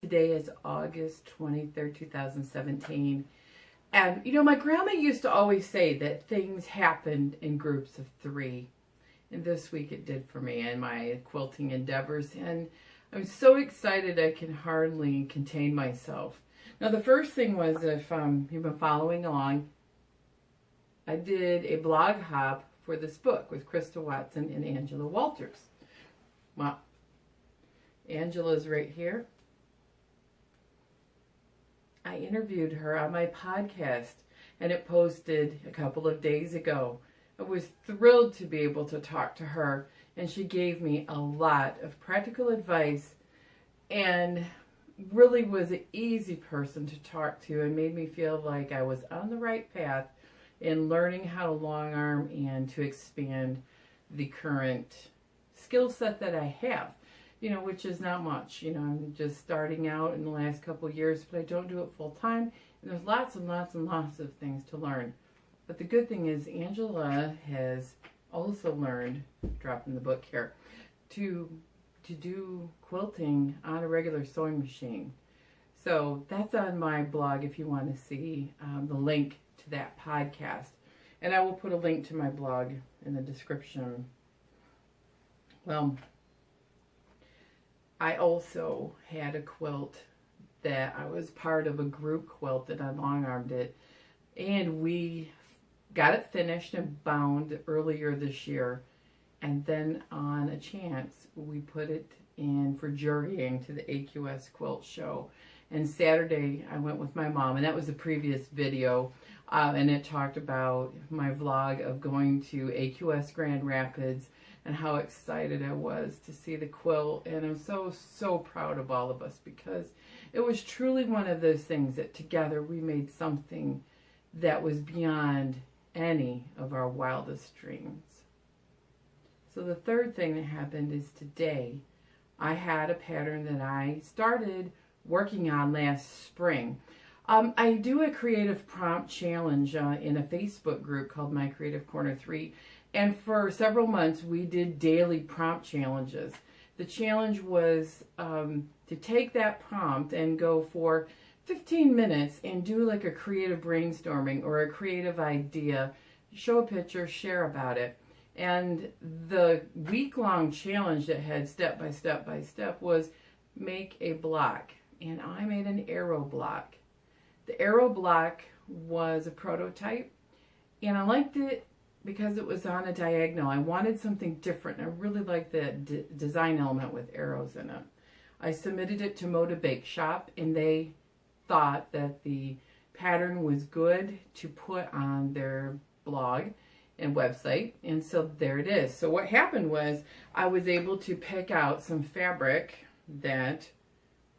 Today is August 23rd, 2017. And, you know, my grandma used to always say that things happened in groups of three. And this week it did for me and my quilting endeavors. And I'm so excited I can hardly contain myself. Now, the first thing was, if you've been following along, I did a blog hop for this book with Krista Watson and Angela Walters. Well, Angela's right here. I interviewed her on my podcast, and it posted a couple of days ago. I was thrilled to be able to talk to her, and she gave me a lot of practical advice and really was an easy person to talk to and made me feel like I was on the right path in learning how to long arm and to expand the current skill set that I have. You know, which is not much. You know, I'm just starting out in the last couple of years, but I don't do it full time. And there's lots and lots and lots of things to learn. But the good thing is Angela has also learned, dropping the book here, to do quilting on a regular sewing machine. So that's on my blog if you want to see the link to that podcast. And I will put a link to my blog in the description. Well, I also had a quilt that I was part of a group quilt that I long-armed it, and we got it finished and bound earlier this year, and then on a chance we put it in for jurying to the AQS quilt show. And Saturday I went with my mom, and that was the previous video, and it talked about my vlog of going to AQS Grand Rapids and how excited I was to see the quilt. And I'm so proud of all of us, because it was truly one of those things that together we made something that was beyond any of our wildest dreams. So the third thing that happened is today I had a pattern that I started working on last spring. I do a creative prompt challenge in a Facebook group called My Creative Corner 3. And for several months, we did daily prompt challenges. The challenge was to take that prompt and go for 15 minutes and do like a creative brainstorming or a creative idea, show a picture, share about it. And the week-long challenge that had step by step by step was make a block. And I made an arrow block. The arrow block was a prototype, and I liked it because it was on a diagonal. I wanted something different. I really liked the design element with arrows in it. I submitted it to Moda Bakeshop, and they thought that the pattern was good to put on their blog and website, and so there it is. So what happened was I was able to pick out some fabric that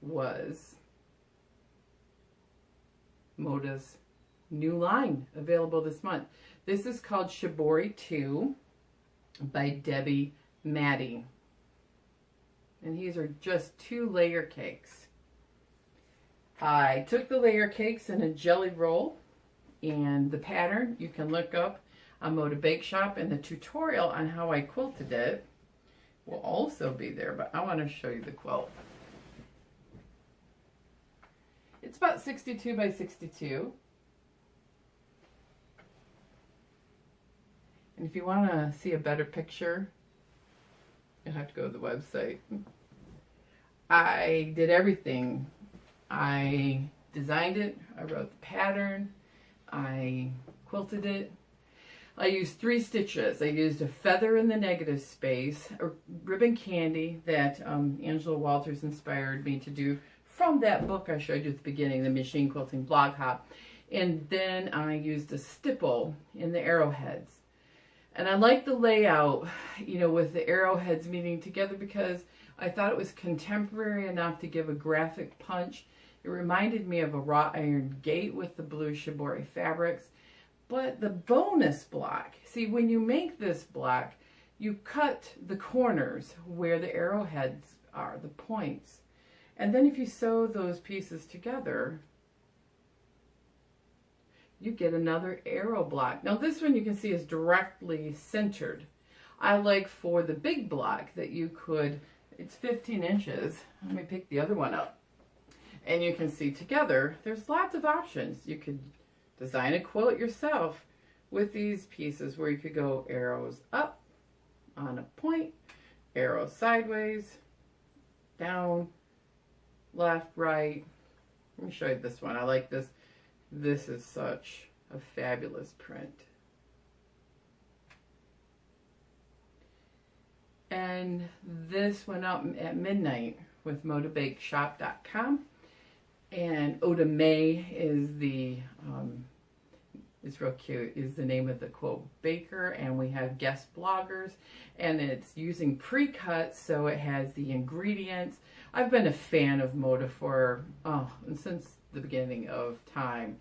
was Moda's new line available this month. This is called Shibori 2 by Debbie Maddie. And these are just 2 layer cakes. I took the layer cakes in a jelly roll, and the pattern you can look up on Moda Bakeshop, and the tutorial on how I quilted it will also be there, but I want to show you the quilt. It's about 62 by 62. And if you want to see a better picture, you'll have to go to the website. I did everything. I designed it, I wrote the pattern, I quilted it. I used 3 stitches. I used a feather in the negative space, a ribbon candy that Angela Walters inspired me to do from that book I showed you at the beginning, the Machine Quilting Blog Hop. And then I used a stipple in the arrowheads. And I like the layout, you know, with the arrowheads meeting together, because I thought it was contemporary enough to give a graphic punch. It reminded me of a wrought iron gate with the blue shibori fabrics. But the bonus block, see, when you make this block, you cut the corners where the arrowheads are, the points. And then if you sew those pieces together, you get another arrow block. Now this one you can see is directly centered. I like for the big block that you could, it's 15 inches. Let me pick the other one up. And you can see together, there's lots of options. You could design a quilt yourself with these pieces where you could go arrows up on a point, arrows sideways, down, left, right. Let me show you this one. I like this. This is such a fabulous print. And this went up at midnight with modabakeshop.com. And Oda May is the, it's real cute, is the name of the quilt baker. And we have guest bloggers. And it's using pre-cuts, so it has the ingredients. I've been a fan of Moda for, since the beginning of time.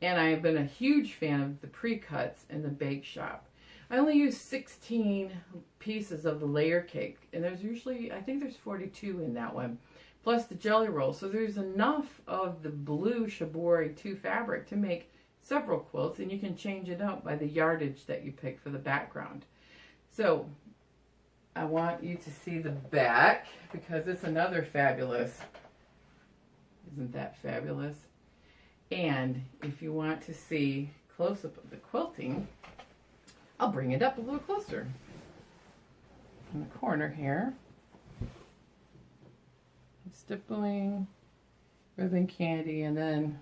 And I have been a huge fan of the pre-cuts in the bake shop. I only use 16 pieces of the layer cake, and there's usually, I think there's 42 in that one, plus the jelly roll. So there's enough of the blue Shibori 2 fabric to make several quilts, and you can change it up by the yardage that you pick for the background. So I want you to see the back, because it's another fabulous, isn't that fabulous? And if you want to see close-up of the quilting, I'll bring it up a little closer. In the corner here, stippling, ribbon candy, and then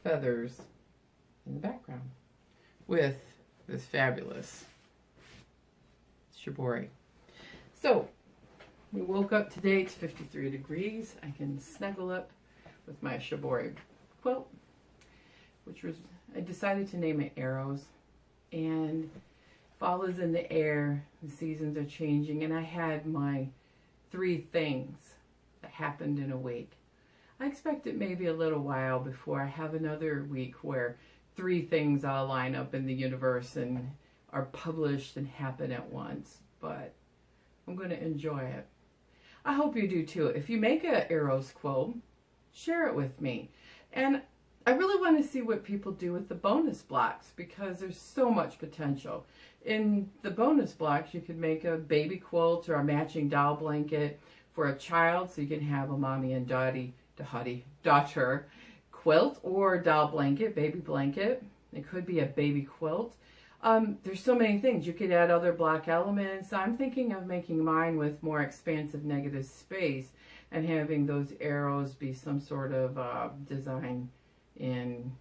feathers in the background with this fabulous Shibori. So we woke up today, it's 53 degrees. I can snuggle up with my Shibori quilt, which was, I decided to name it Arrows. And fall is in the air, the seasons are changing, and I had my 3 things that happened in a week. I expect it may be a little while before I have another week where 3 things all line up in the universe and are published and happen at once, but I'm going to enjoy it. I hope you do too. If you make an Arrows quilt, share it with me. And I really want to see what people do with the bonus blocks, because there's so much potential. In the bonus blocks, you could make a baby quilt or a matching doll blanket for a child, so you can have a mommy and daughter quilt or doll blanket, baby blanket. It could be a baby quilt. There's so many things. You could add other block elements. I'm thinking of making mine with more expansive negative space and having those arrows be some sort of design in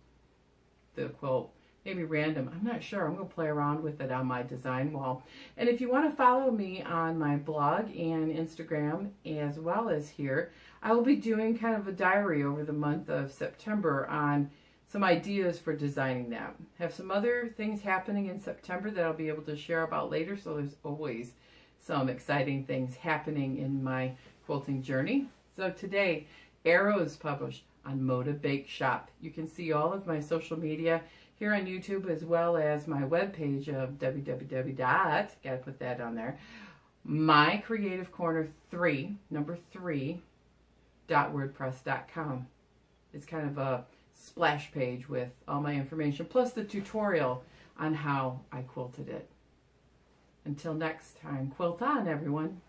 the quilt. Maybe random. I'm not sure. I'm going to play around with it on my design wall. And if you want to follow me on my blog and Instagram as well as here, I will be doing kind of a diary over the month of September on some ideas for designing that. Have some other things happening in September that I'll be able to share about later, so there's always some exciting things happening in my quilting journey. So today, Arrows published on Moda Bakeshop. You can see all of my social media here on YouTube, as well as my webpage of gotta put that on there, mycreativecorner3.wordpress.com. It's kind of a splash page with all my information, plus the tutorial on how I quilted it. Until next time, quilt on, everyone.